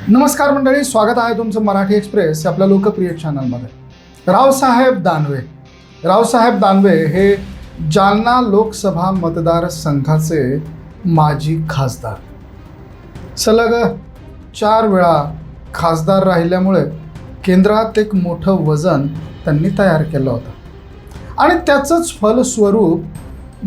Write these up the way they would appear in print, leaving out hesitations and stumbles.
नमस्कार मंडळी, स्वागत आहे तुमचं मराठी एक्सप्रेस या आपल्या लोकप्रिय चॅनलमध्ये. रावसाहेब दानवे हे जालना लोकसभा मतदारसंघाचे माजी खासदार. सलग 4 वेळा खासदार राहिल्यामुळे केंद्रात एक मोठं वजन त्यांनी तयार केलं होतं आणि त्याचंच फलस्वरूप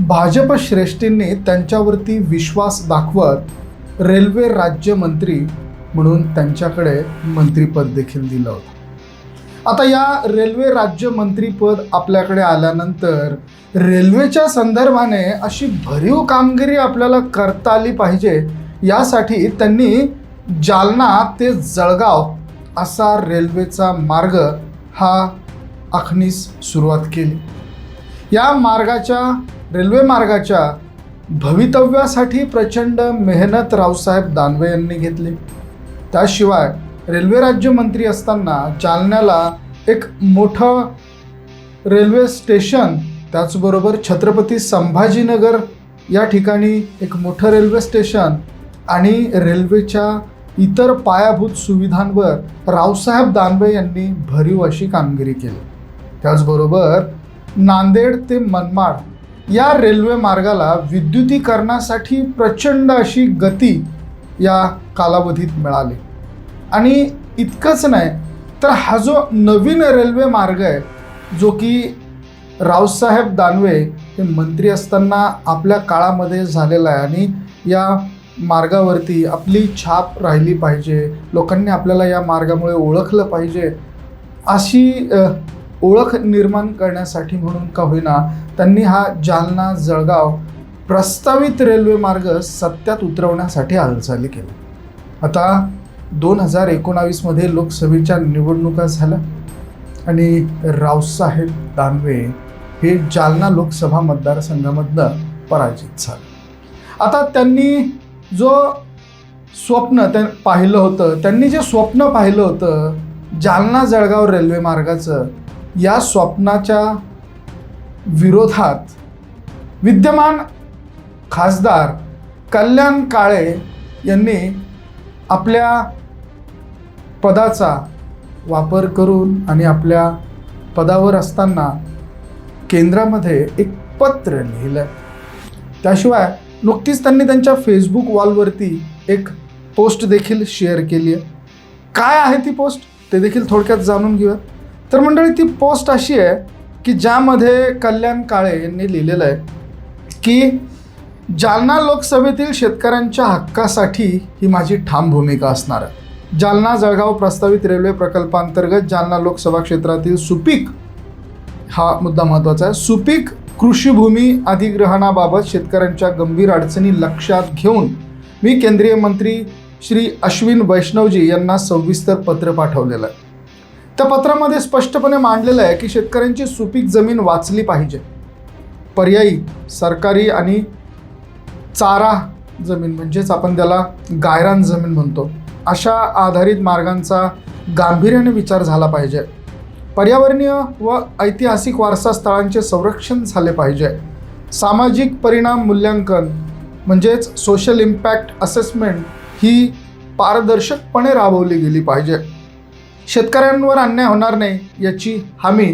भाजप श्रेष्ठींनी त्यांच्यावरती विश्वास दाखवत रेल्वे राज्यमंत्री म्हणून त्यांच्याकडे मंत्रीपद देखील दिलं होतं. आता या रेल्वे राज्यमंत्रीपद आपल्याकडे आल्यानंतर रेल्वेच्या संदर्भाने अशी भरीव कामगिरी आपल्याला करता आली पाहिजे, यासाठी त्यांनी जालना ते जळगाव असा रेल्वेचा मार्ग हा आखणीस सुरुवात केली. या रेल्वे मार्गाच्या भवितव्यासाठी प्रचंड मेहनत रावसाहेब दानवे यांनी घेतली. त्याशिवाय रेल्वे राज्यमंत्री असताना जालन्याला एक मोठं रेल्वे स्टेशन, त्याचबरोबर छत्रपती संभाजीनगर या ठिकाणी एक मोठं रेल्वे स्टेशन आणि रेल्वेच्या इतर पायाभूत सुविधांवर रावसाहेब दानवे यांनी भरीव अशी कामगिरी केली. त्याचबरोबर नांदेड ते मनमाड या रेल्वे मार्गाला विद्युतीकरणासाठी प्रचंड अशी गती या कालावधीत मिळाली. आणि इतकंच नाही तर हा जो नवीन रेल्वे मार्ग आहे, जो की रावसाहेब दानवे हे मंत्री असताना आपल्या काळामध्ये झालेला आहे आणि या मार्गावरती आपली छाप राहिली पाहिजे, लोकांनी आपल्याला या मार्गामुळे ओळखलं पाहिजे, अशी ओळख निर्माण करण्यासाठी म्हणून का होईना त्यांनी हा जालना जळगाव प्रस्तावित रेल्वे मार्ग सत्यात उतरवण्यासाठी हालचाली केल्या. आता 2019मध्ये लोकसभेच्या निवडणुका झाल्या आणि रावसाहेब दानवे हे जालना लोकसभा मतदारसंघामधनं पराजित झाले. आता त्यांनी जो स्वप्न पाहिलं होतं, त्यांनी जे स्वप्न पाहिलं होतं जालना जळगाव रेल्वे मार्गाचं, या स्वप्नाच्या विरोधात विद्यमान खासदार कल्याण काळे यांनी आपल्या पदाचा वापर करून आणि आपल्या पदावर असताना केंद्रामध्ये एक पत्र लिहिलं. त्याशिवाय नुकतीच त्यांनी त्यांच्या फेसबुक वॉलवरती एक पोस्ट देखील शेअर केली आहे. काय आहे ती पोस्ट ते देखील थोडक्यात जाणून घेऊया. तर मंडळी, ती पोस्ट अशी आहे की ज्यामध्ये कल्याण काळे यांनी लिहिलेलं आहे की जालना लोकसभेतील शेतकऱ्यांच्या हक्कासाठी ही माझी ठाम भूमिका असणार आहे. जालना जळगाव प्रस्तावित रेल्वे प्रकल्पांतर्गत जालना लोकसभा क्षेत्रातील सुपीक, हा मुद्दा महत्त्वाचा आहे, सुपीक कृषीभूमी अधिग्रहणाबाबत शेतकऱ्यांच्या गंभीर अडचणी लक्षात घेऊन मी केंद्रीय मंत्री श्री अश्विन वैष्णवजी यांना सविस्तर पत्र पाठवलेलं आहे. त्या पत्रामध्ये स्पष्टपणे मांडलेलं आहे की शेतकऱ्यांची सुपीक जमीन वाचली पाहिजे. पर्यायी सरकारी आणि चारा जमीन, म्हणजेच आपण त्याला गायरान जमीन म्हणतो, अशा आधारित मार्गांचा गांभीर्याने विचार झाला पाहिजे. पर्यावरणीय व ऐतिहासिक वारसा स्थळांचे संरक्षण झाले पाहिजे. सामाजिक परिणाम मूल्यांकन म्हणजेच सोशल इम्पॅक्ट असेसमेंट ही पारदर्शकपणे राबवली गेली पाहिजे. शेतकऱ्यांवर अन्याय होणार नाही याची हमी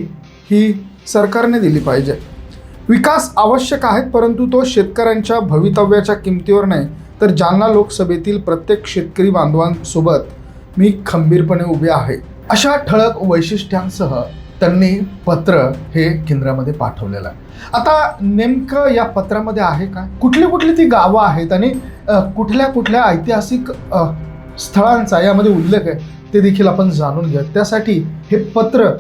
ही सरकारने दिली पाहिजे. विकास आवश्यक आहेत, परंतु तो शेतकऱ्यांच्या भवितव्याच्या किमतीवर नाही, तर जालना लोकसभेतील प्रत्येक शेतकरी बांधवांसोबत मी खंबीरपणे उभे आहे, अशा ठळक वैशिष्ट्यांसह त्यांनी पत्र हे केंद्रामध्ये पाठवलेलं आहे. आता नेमकं या पत्रामध्ये आहे काय, कुठली ती गावं आहेत आणि कुठल्या ऐतिहासिक स्थळांचा यामध्ये उल्लेख आहे ते देखील आपण जाणून घेऊया. त्यासाठी हे पत्र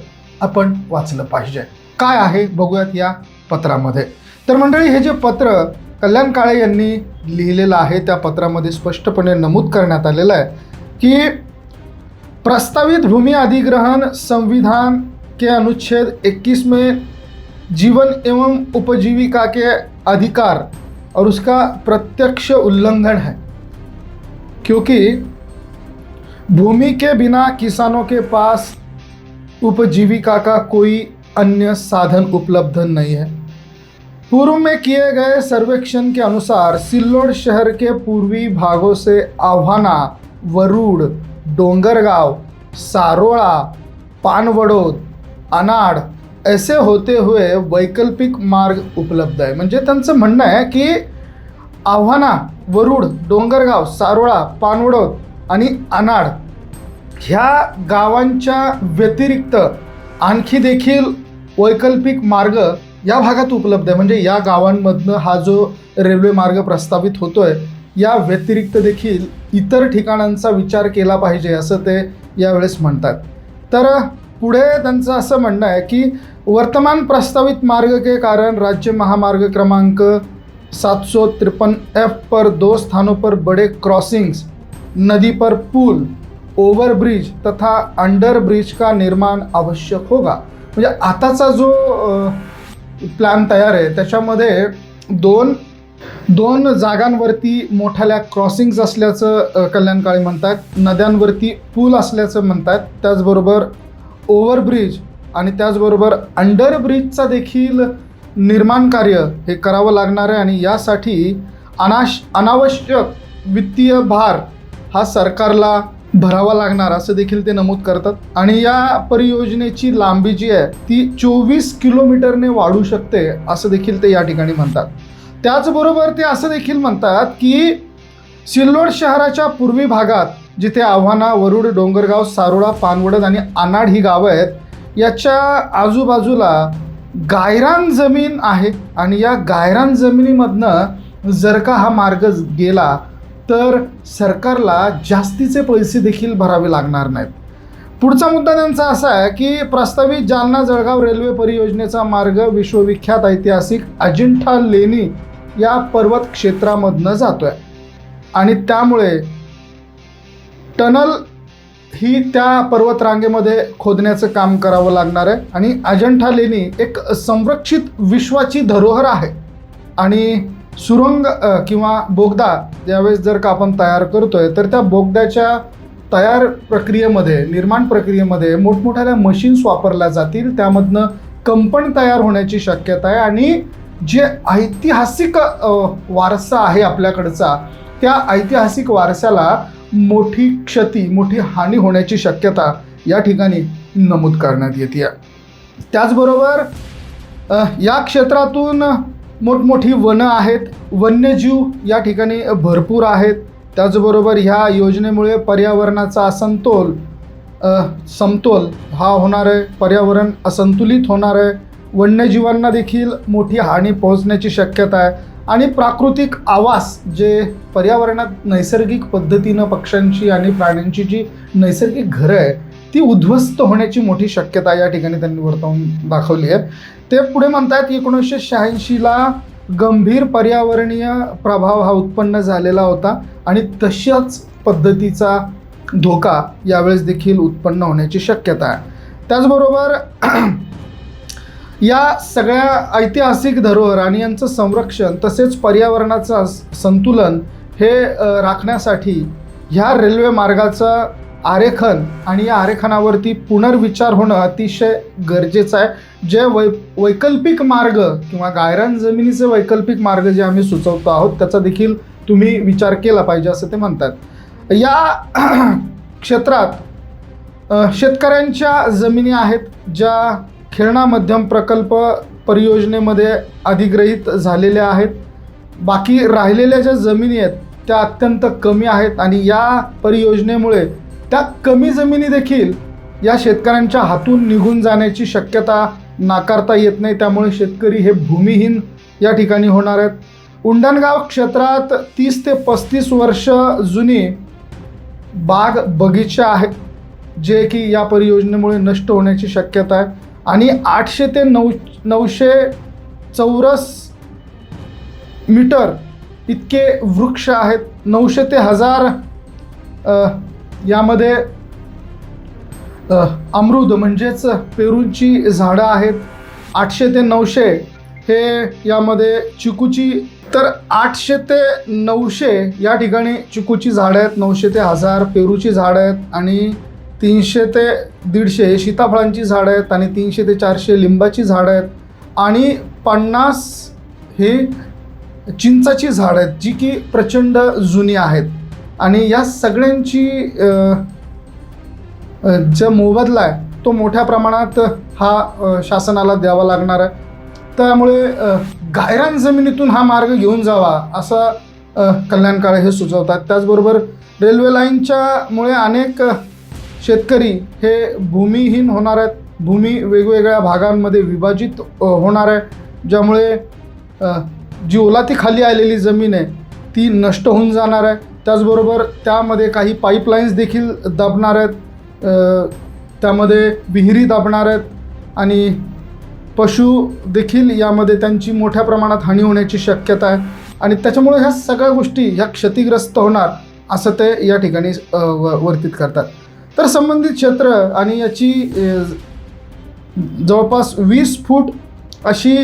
आपण वाचलं पाहिजे. काय आहे बघूयात या पत्रामध्ये. तर मंडळी, हे जे पत्र कल्याण काळे यांनी लिहिलेलं आहे, त्या पत्रामध्ये स्पष्टपणे नमूद करण्यात आलेलं आहे की प्रस्तावित भूमि अधिग्रहण संविधान के अनुच्छेद 21 में जीवन एवं उपजीविका के अधिकार और उसका प्रत्यक्ष उल्लंघन है, क्योंकि भूमि के बिना किसानों के पास उपजीविका का कोई अन्य साधन उपलब्ध नहीं है. पूर्व में किए गए सर्वेक्षण के अनुसार सिल्लोड शहर के पूर्वी भागों से आह्वाना, वरुड़, डोंगरगाव, सारोळा, पानवडोद, अनाड ऐसे होते हुए वैकल्पिक मार्ग उपलब्ध आहे. म्हणजे त्यांचं म्हणणं आहे की आव्हाना, वरुड, डोंगरगाव, सारोळा, पानवडोद आणि अनाड ह्या गावांच्या व्यतिरिक्त आणखी देखील वैकल्पिक मार्ग या भागात उपलब्ध आहे. म्हणजे या गावांमधनं हा जो रेल्वे मार्ग प्रस्तावित होतोय या व्यतिरिक्त देखील इतर ठिकाणांचा विचार केला पाहिजे असं ते यावेळेस म्हणतात. तर पुढे त्यांचं असं म्हणणं आहे की वर्तमान प्रस्तावित मार्ग के कारण राज्य महामार्ग क्रमांक 753F पर 2 स्थानों पर बड़े क्रॉसिंग्स, नदी पर पुल, ओवरब्रिज तथा अंडर ब्रिज का निर्माण आवश्यक होगा. म्हणजे आताचा जो प्लॅन तयार आहे त्याच्यामध्ये दोन जागांवरती मोठाल्या क्रॉसिंग्स असल्याचं कल्याण काळे म्हणतात, नद्यांवरती पूल असल्याचं म्हणतात, त्याचबरोबर ओव्हरब्रिज आणि त्याचबरोबर अंडर ब्रिजचा देखील निर्माण कार्य हे करावं लागणार आहे आणि यासाठी अनावश्यक वित्तीय भार हा सरकारला भरावा लागणार असं देखील ते नमूद करतात. आणि या परियोजनेची लांबी जी आहे ती 24 किलोमीटरने वाढू शकते असं देखील ते या ठिकाणी म्हणतात. त्याचबरोबर ते असं देखील म्हणतात की सिल्लोड शहराच्या पूर्वी भागात जिथे आव्हाना, वरुड, डोंगरगाव, सारोळा, पानवडद आणि अनाड ही गावं आहेत याच्या आजूबाजूला गायरान जमीन आहे आणि या गायरान जमिनीमधनं जर का हा मार्ग गेला तर सरकारला जास्तीचे पैसे देखील भरावे लागणार नाहीत. पुढचा मुद्दा त्यांचा असा आहे की प्रस्तावित जालना जळगाव रेल्वे परियोजनेचा मार्ग विश्वविख्यात ऐतिहासिक अजिंठा लेणी या पर्वत क्षेत्रामधनं जातोय आणि त्यामुळे टनल ही त्या पर्वतरांगेमध्ये खोदण्याचं काम करावं लागणार आहे. आणि अजिंठा लेणी एक संरक्षित विश्वाची धरोहर आहे आणि सुरंग किंवा बोगदा ज्यावेळेस जर का आपण तयार करतोय तर त्या बोगद्याच्या निर्माण प्रक्रियेमध्ये मोठमोठ्या मशीन्स वापरल्या जातील, त्यामधनं कंपन तयार होण्याची शक्यता आहे आणि जे ऐतिहासिक वारसा आहे आपल्याकडचा त्या ऐतिहासिक वारशाला मोठी हानी होण्याची शक्यता या ठिकाणी नमूद करण्यात येते. त्याचबरोबर या क्षेत्रातून मोठमोठी वनं आहेत, वन्यजीव या ठिकाणी भरपूर आहेत. त्याचबरोबर ह्या योजनेमुळे पर्यावरणाचा समतोल हा होणार आहे, पर्यावरण असंतुलित होणार आहे, वन्यजीवांना देखील मोठी हानी पोहोचण्याची शक्यता आहे आणि प्राकृतिक आवास जे पर्यावरणात नैसर्गिक पद्धतीनं पक्ष्यांची आणि प्राण्यांची जी नैसर्गिक घरं आहे ती उद्ध्वस्त होण्याची मोठी शक्यता या ठिकाणी त्यांनी वर्तवून दाखवली आहे. ते पुढे म्हणतात 1986ला गंभीर पर्यावरणीय प्रभाव हा उत्पन्न झालेला होता आणि तशाच पद्धतीचा धोका यावेळेस देखील उत्पन्न होण्याची शक्यता आहे. त्याचबरोबर या सगळ्या ऐतिहासिक धरोहर आणि यांचं संरक्षण तसेच पर्यावरणाचं संतुलन हे राखण्यासाठी ह्या रेल्वे मार्गाचं आरेखन आणि या आरेखनावरती पुनर्विचार होणं अतिशय गरजेचं आहे. जे वैकल्पिक मार्ग किंवा गायरान जमिनीचे वैकल्पिक मार्ग जे आम्ही सुचवतो आहोत त्याचा देखील तुम्ही विचार केला पाहिजे असं ते म्हणतात. या क्षेत्रात शेतकऱ्यांच्या जमिनी आहेत ज्या खेळणा मध्यम प्रकल्प परियोजनेमध्ये अधिग्रहित झालेल्या आहेत. बाकी राहिलेल्या ज्या जमिनी आहेत त्या अत्यंत कमी आहेत आणि या परियोजनेमुळे त्या कमी जमिनी देखील या शेतकऱ्यांच्या हातून निघून जाण्याची शक्यता नाकारता येत नाही. त्यामुळे शेतकरी हे भूमिहीन या ठिकाणी होणार आहेत. उंडणगाव क्षेत्रात 30 ते 35 वर्ष जुनी बाग बगीचा आहेत जे की या परियोजनेमुळे नष्ट होण्याची शक्यता आहे आणि 800 ते 900 चौरस मीटर इतके वृक्ष आहेत. 900 ते 1000 यामध्ये अमृद म्हणजेच पेरूची झाडं आहेत. 800 ते 900 हे यामध्ये चिकूची, तर 800 ते 900 या ठिकाणी चिकूची झाडं आहेत, 900 ते 1000 पेरूची झाडं आहेत आणि 300 ते 150 सीताफळांची झाडं आहेत आणि 300 ते 400 लिंबाची झाडं आहेत आणि 50 हे चिंचाची झाडं आहेत जी की प्रचंड जुनी आहेत. आणि या सगळ्यांची जो मोबदला आहे तो मोठ्या प्रमाणात हा शासनाला द्यावा लागणार आहे. त्यामुळे गायरान जमिनीतून हा मार्ग घेऊन जावा असं कल्याण काळे हे सुचवतात. त्याचबरोबर रेल्वे लाईनच्यामुळे अनेक शेतकरी हे भूमिहीन होणार आहेत. भूमी वेगवेगळ्या भागांमध्ये विभाजित होणार आहे, ज्यामुळे जी ओलाती खाली आलेली जमीन आहे ती नष्ट होऊन जाणार आहे. त्याचबरोबर त्यामध्ये काही पाईपलाईन्स देखील दाबणार आहेत, त्यामध्ये विहिरी दाबणार आहेत आणि पशु देखील यामध्ये त्यांची मोठ्या प्रमाणात हानी होण्याची शक्यता आहे. आणि त्याच्यामुळे ह्या सगळ्या गोष्टी ह्या क्षतिग्रस्त होणार असं ते या ठिकाणी वर्तित करतात. तर संबंधित क्षेत्र आणि याची जवळपास 20 फूट अशी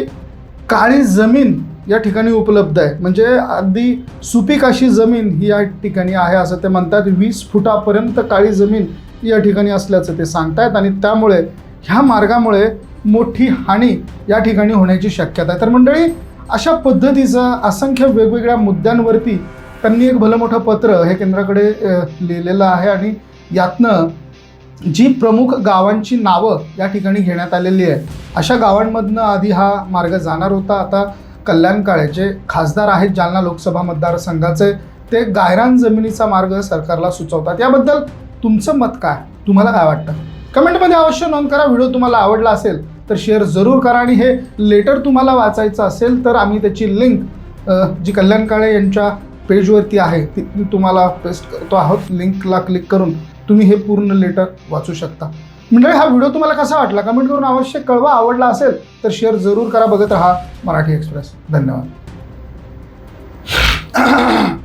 काळी जमीन या ठिकाणी उपलब्ध आहे. म्हणजे अगदी सुपीक अशी जमीन ही या ठिकाणी आहे असं ते म्हणतात. 20 फुटापर्यंत काळी जमीन या ठिकाणी असल्याचं ते सांगतायत आणि त्यामुळे ह्या मार्गामुळे मोठी हानी या ठिकाणी होण्याची शक्यता आहे. तर मंडळी, अशा पद्धतीचं असंख्य वेगवेगळ्या मुद्द्यांवरती त्यांनी एक भलं मोठं पत्र हे केंद्राकडे लिहिलेलं आहे आणि यातनं जी प्रमुख गावांची नावं या ठिकाणी घेण्यात आलेली आहे अशा गावांमधनं आधी हा मार्ग जाणार होता. आता कल्याण काळे जे खासदार आहेत जालना लोकसभा मतदारसंघाचे, ते गायरान जमिनीचा मार्ग सरकारला सुचवतात. याबद्दल तुमचं मत काय? तुम्हाला काय वाटतं? कमेंटमध्ये अवश्य नोंद करा. व्हिडिओ तुम्हाला आवडला असेल तर शेअर जरूर करा आणि हे लेटर तुम्हाला वाचायचं असेल तर आम्ही त्याची लिंक जी कल्याण काळे यांच्या पेजवरती आहे ती तुम्हाला पेस्ट करतो आहोत. लिंकला क्लिक करून तुम्ही हे पूर्ण लेटर वाचू शकता. म्हणजे हा व्हिडिओ तुम्हाला कसा वाटला कमेंट करून अवश्य कळवा. आवडला असेल तर शेअर जरूर करा. बघत रहा मराठी एक्सप्रेस. धन्यवाद.